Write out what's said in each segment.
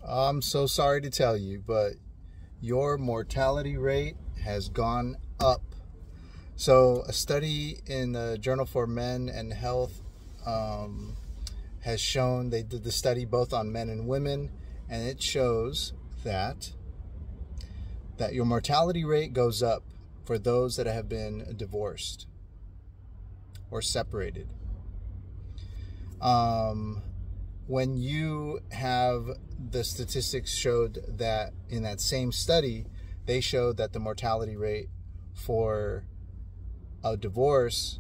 I'm so sorry to tell you, but your mortality rate has gone up. So a study in the Journal for Men and Health has shown, they did the study both on men and women, and it shows that your mortality rate goes up for those that have been divorced or separated. When you have, the statistics showed that in that same study, they showed that the mortality rate for a divorce,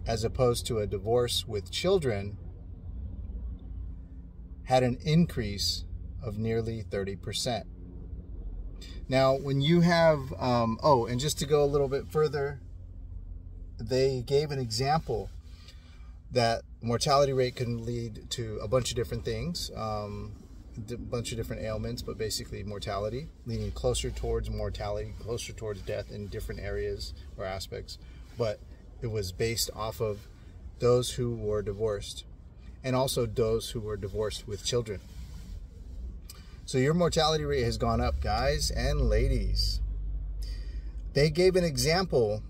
as opposed to a divorce with children, had an increase of nearly 30%. Now, when you have, and just to go a little bit further, they gave an example that mortality rate can lead to a bunch of different things, a bunch of different ailments, but basically mortality, leading closer towards mortality, closer towards death in different areas or aspects. But it was based off of those who were divorced, and also those who were divorced with children. So your mortality rate has gone up, guys and ladies. They gave an example,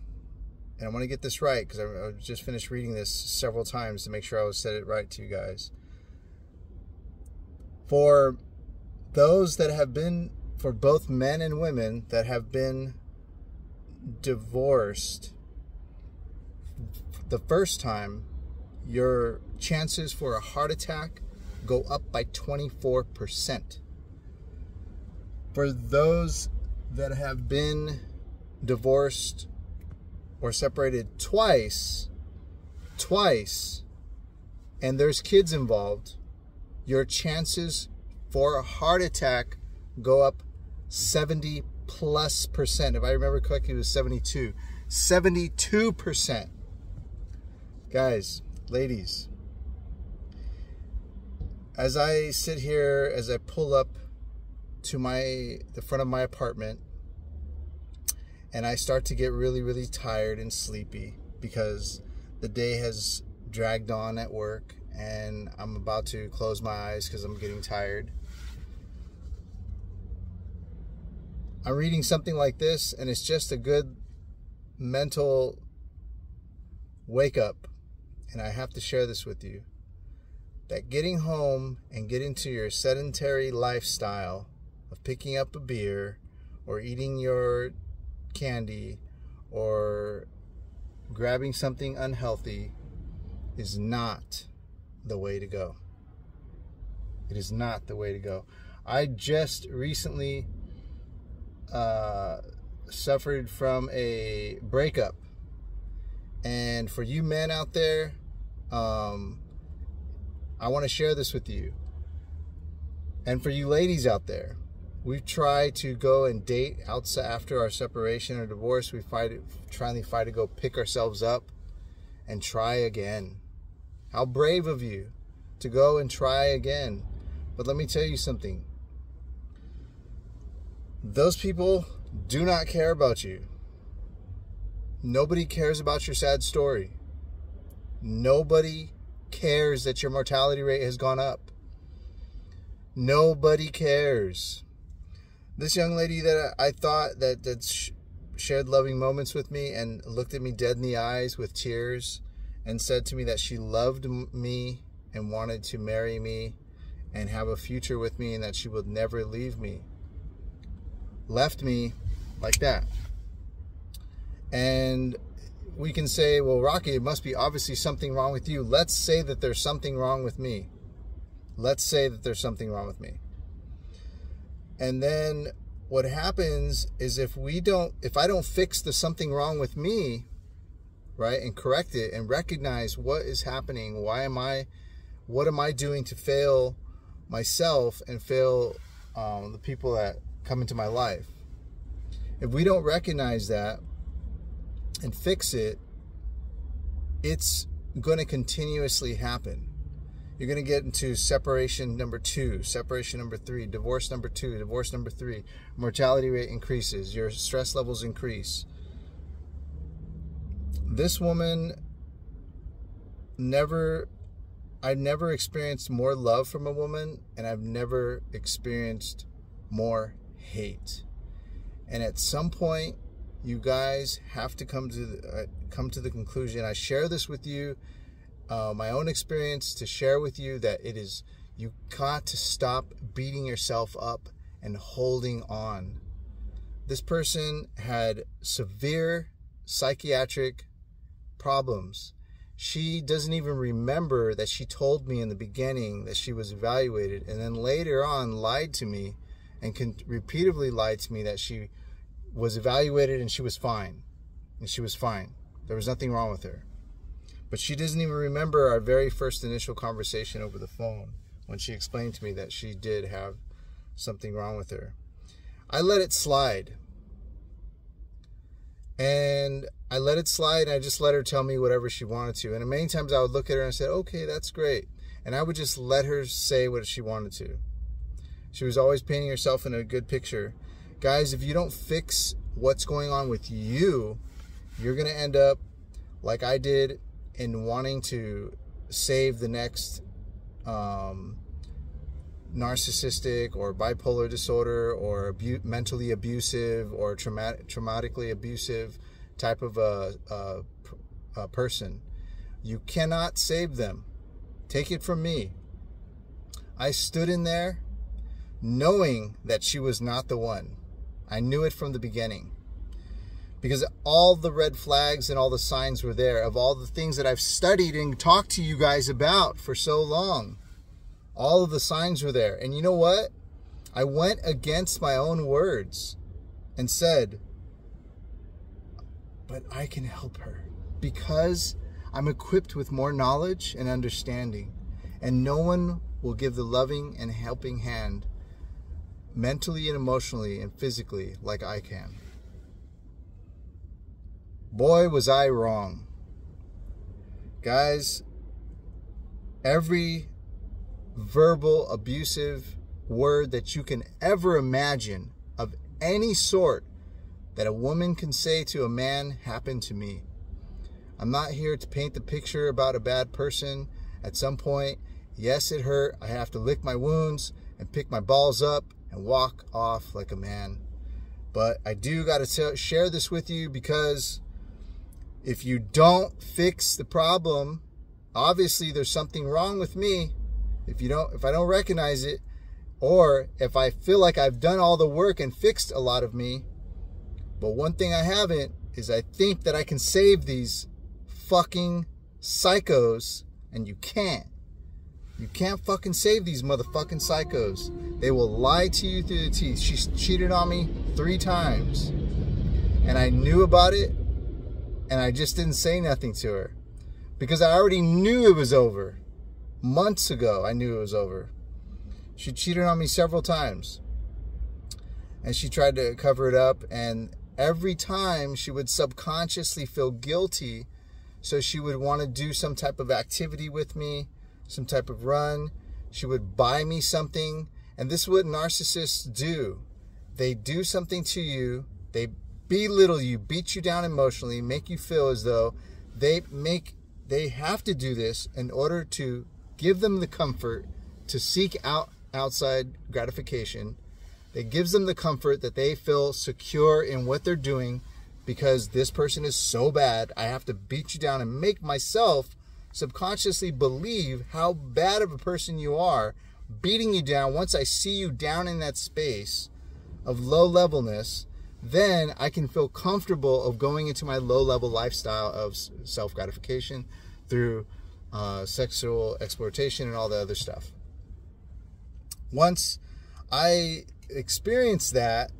and I want to get this right because I just finished reading this several times to make sure I said it right to you guys. For those that have been, for both men and women that have been divorced the first time, your chances for a heart attack go up by 24%. For those that have been divorced or separated twice, and there's kids involved, your chances for a heart attack go up 70+%. If I remember correctly, it was 72%. Guys, ladies, as I sit here, as I pull up to the front of my apartment, and I start to get really, really tired and sleepy because the day has dragged on at work, and I'm about to close my eyes because I'm getting tired. I'm reading something like this, and it's just a good mental wake up, and I have to share this with you, that getting home and getting to your sedentary lifestyle of picking up a beer or eating your candy or grabbing something unhealthy is not the way to go. It is not the way to go. I just recently suffered from a breakup, and for you men out there, I want to share this with you, and for you ladies out there, we've tried to go and date outside after our separation or divorce. We try to go pick ourselves up and try again. How brave of you to go and try again. But let me tell you something. Those people do not care about you. Nobody cares about your sad story. Nobody cares that your mortality rate has gone up. Nobody cares. This young lady that I thought that shared loving moments with me and looked at me dead in the eyes with tears and said to me that she loved me and wanted to marry me and have a future with me and that she would never leave me, left me like that. And we can say, well, Rocky, it must be obviously something wrong with you. Let's say that there's something wrong with me. Let's say that there's something wrong with me. And then what happens is if I don't fix the something wrong with me, right, and correct it and recognize what is happening, what am I doing to fail myself and fail the people that come into my life? If we don't recognize that and fix it, it's going to continuously happen. You're going to get into separation number 2, separation number 3, divorce number 2, divorce number 3. Mortality rate increases. Your stress levels increase. This woman never I've never experienced more love from a woman, and I've never experienced more hate. And at some point, you guys have to come to the conclusion. I share this with you, my own experience, to share with you that it is, you got to stop beating yourself up and holding on. This person had severe psychiatric problems. She doesn't even remember that she told me in the beginning that she was evaluated, and then later on lied to me and repeatedly lied to me that she was evaluated and she was fine. And she was fine. There was nothing wrong with her. But she doesn't even remember our very first initial conversation over the phone when she explained to me that she did have something wrong with her. I let it slide. And I let it slide, and I just let her tell me whatever she wanted to. And many times I would look at her and say, okay, that's great. And I would just let her say what she wanted to. She was always painting herself in a good picture. Guys, if you don't fix what's going on with you, you're going to end up like I did in wanting to save the next narcissistic or bipolar disorder or mentally abusive or traumatically abusive type of a person. You cannot save them. Take it from me. I stood in there knowing that she was not the one. I knew it from the beginning. Because all the red flags and all the signs were there of all the things that I've studied and talked to you guys about for so long. All of the signs were there. And you know what? I went against my own words and said, but I can help her because I'm equipped with more knowledge and understanding. And no one will give the loving and helping hand mentally and emotionally and physically like I can. Boy, was I wrong. Guys, every verbal abusive word that you can ever imagine of any sort that a woman can say to a man happened to me. I'm not here to paint the picture about a bad person. At some point, yes, it hurt. I have to lick my wounds and pick my balls up and walk off like a man. But I do got to share this with you because if you don't fix the problem, obviously there's something wrong with me. If I don't recognize it, or if I feel like I've done all the work and fixed a lot of me, but one thing I haven't is I think that I can save these fucking psychos, and you can't. You can't fucking save these motherfucking psychos. They will lie to you through the teeth. She's cheated on me 3 times, and I knew about it, and I just didn't say nothing to her because I already knew it was over. Months ago, I knew it was over. She cheated on me several times, and she tried to cover it up, and every time she would subconsciously feel guilty, so she would want to do some type of activity with me, some type of run. She would buy me something, and this is what narcissists do. They do something to you, they belittle you, beat you down emotionally, make you feel as though they have to do this in order to give them the comfort to seek out outside gratification. It gives them the comfort that they feel secure in what they're doing because this person is so bad. I have to beat you down and make myself subconsciously believe how bad of a person you are, beating you down. Once I see you down in that space of low levelness, then I can feel comfortable of going into my low level lifestyle of self-gratification through sexual exploitation and all the other stuff. Once I experience that,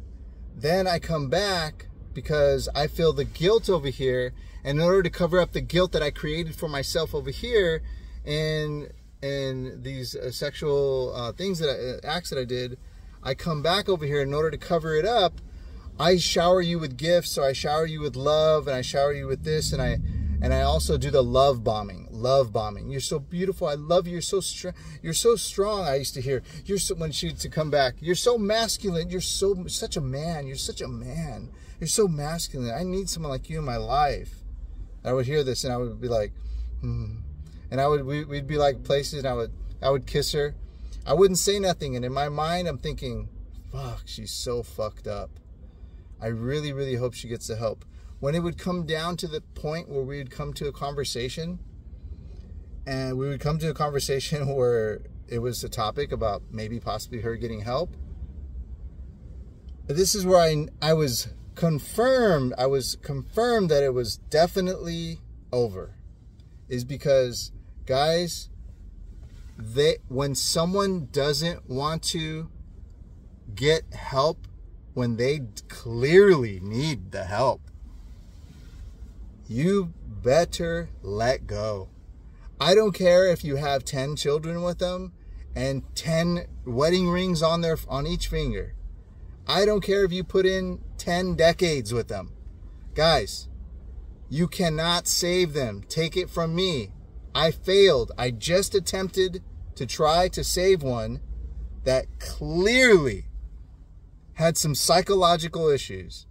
then I come back because I feel the guilt over here, and in order to cover up the guilt that I created for myself over here in these sexual things acts that I did, I come back over here in order to cover it up. I shower you with gifts, or I shower you with love, and I shower you with this, and I also do the love bombing. Love bombing. You're so beautiful. I love you. You're so strong. You're so strong. I used to hear. You're so, when she used to come back. You're so masculine. You're such a man. You're such a man. You're so masculine. I need someone like you in my life. I would hear this and I would be like, And we'd be like places, and I would kiss her. I wouldn't say nothing, and in my mind I'm thinking, fuck, she's so fucked up. I really, really hope she gets the help. When it would come down to the point where we would come to a conversation, and we would come to a conversation where it was a topic about maybe possibly her getting help, this is where I was confirmed that it was definitely over. Is because, guys, when someone doesn't want to get help when they clearly need the help, you better let go. I don't care if you have 10 children with them and 10 wedding rings on each finger. I don't care if you put in 10 decades with them. Guys, you cannot save them. Take it from me. I failed. I just attempted to try to save one that clearly had some psychological issues.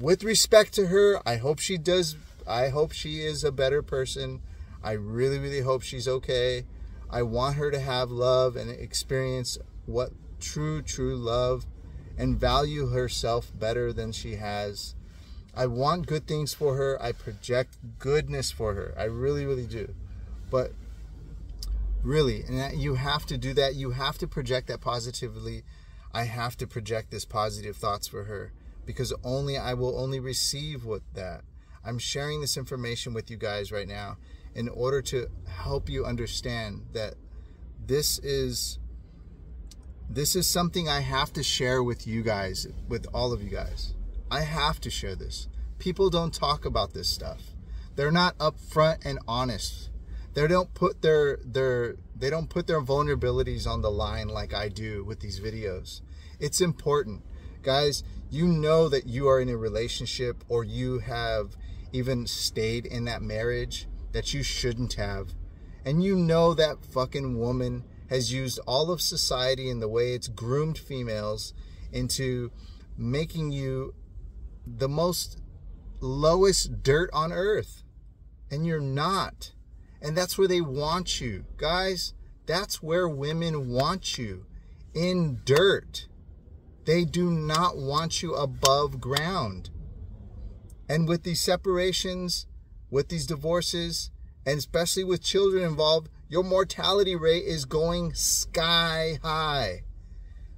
With respect to her, I hope she is a better person. I really, really hope she's okay. I want her to have love and experience what true love, and value herself better than she has. I want good things for her. I project goodness for her. I really, really do. But really, and you have to do that. You have to project that positively. I have to project this positive thoughts for her, because I will only receive with that. I'm sharing this information with you guys right now in order to help you understand that this is something I have to share with you guys, with all of you guys. I have to share this. People don't talk about this stuff. They're not upfront and honest. They don't put their vulnerabilities on the line like I do with these videos. It's important. Guys, you know that you are in a relationship, or you have even stayed in that marriage that you shouldn't have. And you know that fucking woman has used all of society and the way it's groomed females into making you the most lowest dirt on earth. And you're not. And that's where they want you. Guys, that's where women want you. In dirt. They do not want you above ground. And with these separations, with these divorces, and especially with children involved, your mortality rate is going sky high.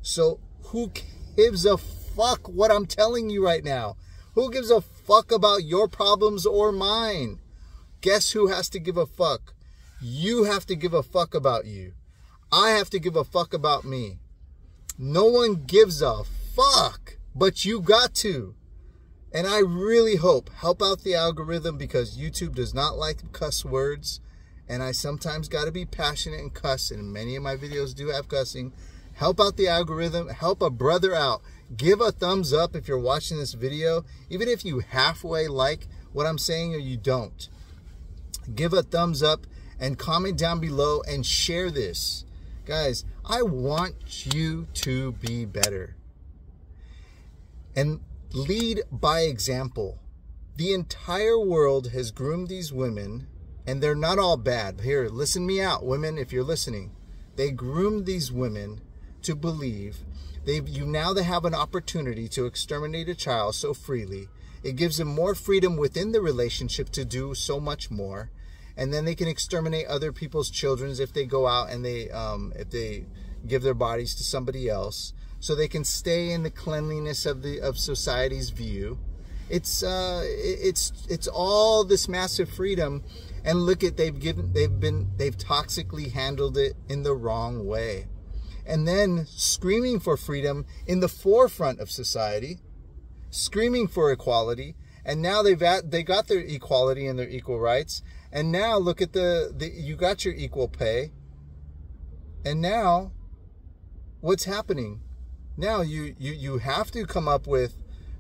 So who gives a fuck what I'm telling you right now? Who gives a fuck about your problems or mine? Guess who has to give a fuck? You have to give a fuck about you. I have to give a fuck about me. No one gives a fuck, but you got to. And I really help out the algorithm, because YouTube does not like cuss words. And I sometimes got to be passionate and cuss. And many of my videos do have cussing. Help out the algorithm. Help a brother out. Give a thumbs up if you're watching this video. Even if you halfway like what I'm saying or you don't. Give a thumbs up and comment down below and share this. Guys, I want you to be better. And lead by example. The entire world has groomed these women, and they're not all bad. Here, listen me out, women, if you're listening. They groomed these women to believe they have an opportunity to exterminate a child so freely. It gives them more freedom within the relationship to do so much more. And then they can exterminate other people's children if they go out and if they give their bodies to somebody else, so they can stay in the cleanliness of society's view. It's all this massive freedom, and look at they've toxically handled it in the wrong way, and then screaming for freedom in the forefront of society, screaming for equality, and now they got their equality and their equal rights. And now look at you got your equal pay. And now what's happening? Now you have to come up with,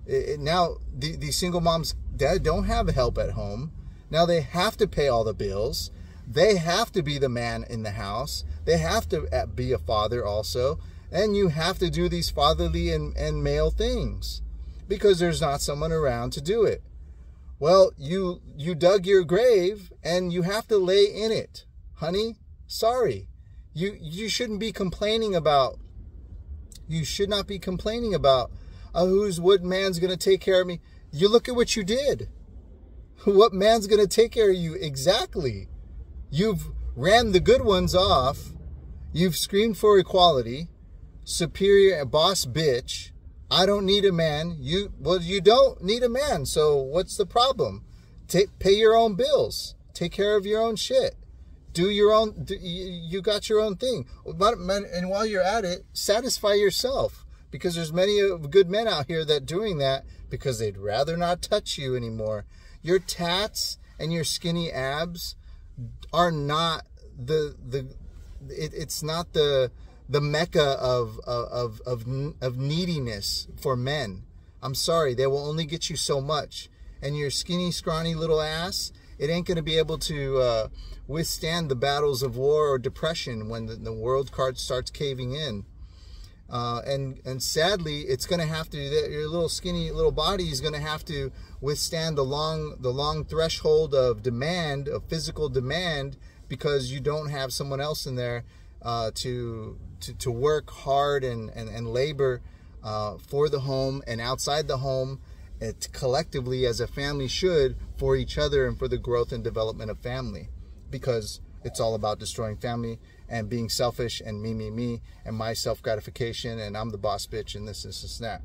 now these single moms that don't have help at home. Now they have to pay all the bills. They have to be the man in the house. They have to be a father also. And you have to do these fatherly and male things, because there's not someone around to do it. Well, you dug your grave, and you have to lay in it. honey, sorry. You shouldn't be complaining about, you should not be complaining about what man's going to take care of me. You look at what you did. What man's going to take care of you? Exactly. You've ran the good ones off. You've screamed for equality. Superior boss bitch. I don't need a man. You don't need a man. So what's the problem? Pay your own bills. Take care of your own shit. Do your own. You got your own thing. And while you're at it, satisfy yourself, because there's many good men out here that doing that because they'd rather not touch you anymore. Your tats and your skinny abs are not it's not the mecca of neediness for men. I'm sorry, they will only get you so much. And your skinny, scrawny little ass, it ain't going to be able to withstand the battles of war or depression when the world card starts caving in. And sadly, it's going to have to, your little skinny little body is going to have to withstand the long threshold of demand, of physical demand, because you don't have someone else in there to work hard and labor for the home and outside the home, collectively as a family should, for each other and for the growth and development of family, because it's all about destroying family and being selfish and me and my self-gratification and I'm the boss bitch and this and that.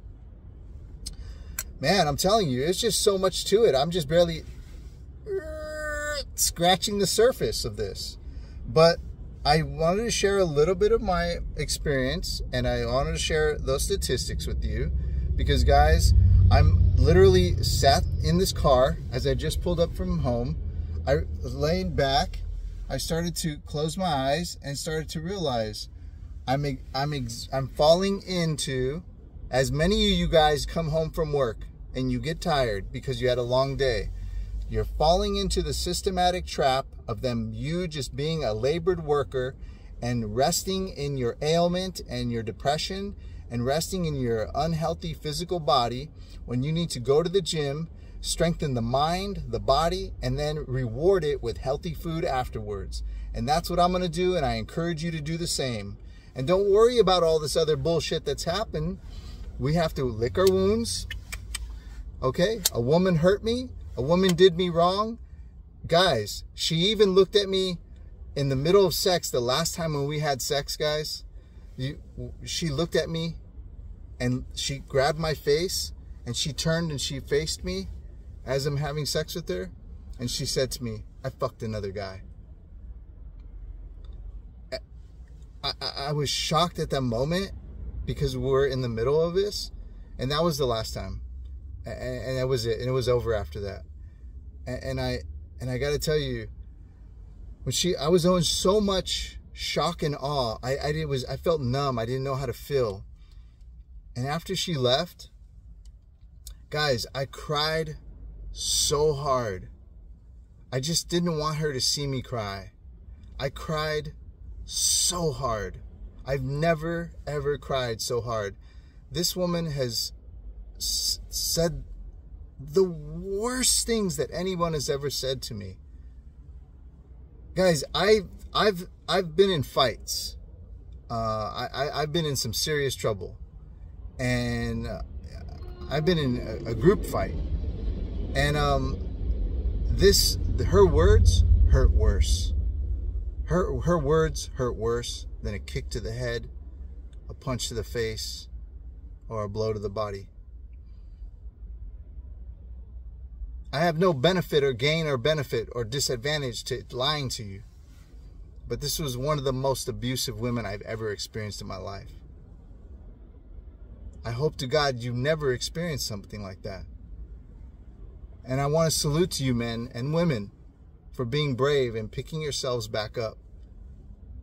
Man, I'm telling you, it's just so much to it. I'm just barely scratching the surface of this. But I wanted to share a little bit of my experience, and I wanted to share those statistics with you because, guys, I'm literally sat in this car as I just pulled up from home. I laid back. I started to close my eyes and started to realize I'm falling into, as many of you guys come home from work and you get tired because you had a long day. You're falling into the systematic trap of you just being a labored worker and resting in your ailment and your depression and resting in your unhealthy physical body when you need to go to the gym, strengthen the mind, the body, and then reward it with healthy food afterwards. And that's what I'm going to do, and I encourage you to do the same. And don't worry about all this other bullshit that's happened. We have to lick our wounds. Okay? A woman hurt me. A woman did me wrong. Guys, she even looked at me in the middle of sex the last time when we had sex, guys. She looked at me and she grabbed my face and she turned and she faced me as I'm having sex with her. And she said to me, I fucked another guy. I was shocked at that moment because we're in the middle of this. And that was the last time. And that was it. And it was over after that. And I got to tell you, I was in so much shock and awe. I felt numb. I didn't know how to feel. And after she left, guys, I cried so hard. I just didn't want her to see me cry. I cried so hard. I've never, ever cried so hard. This woman has said the worst things that anyone has ever said to me. Guys, I've been in fights. I've been in some serious trouble, and I've been in a group fight, and her words hurt worse. Her words hurt worse than a kick to the head, a punch to the face, or a blow to the body. I have no benefit or gain or benefit or disadvantage to lying to you. But this was one of the most abusive women I've ever experienced in my life. I hope to God you never experienced something like that. And I want to salute to you, men and women, for being brave and picking yourselves back up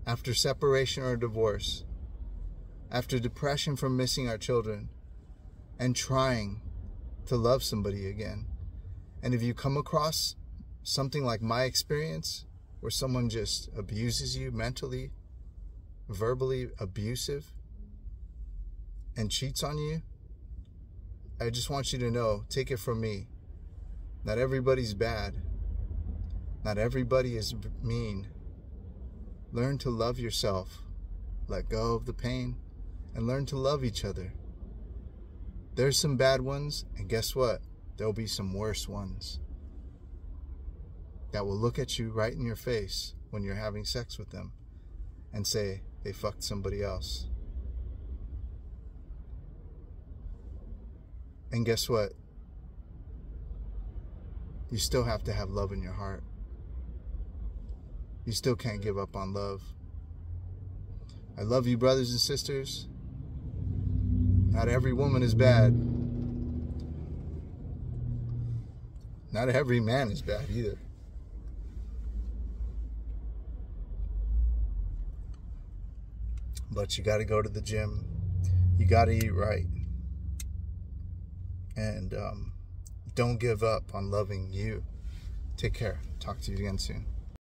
after separation or divorce, after depression from missing our children, and trying to love somebody again. And if you come across something like my experience, where someone just abuses you mentally, verbally abusive, and cheats on you, I just want you to know, take it from me, not everybody's bad. Not everybody is mean. Learn to love yourself. Let go of the pain and learn to love each other. There's some bad ones, and guess what? There'll be some worse ones that will look at you right in your face when you're having sex with them and say they fucked somebody else. And guess what? You still have to have love in your heart. You still can't give up on love. I love you, brothers and sisters. Not every woman is bad. Not every man is bad either. But you got to go to the gym. You got to eat right. And don't give up on loving you. Take care. Talk to you again soon.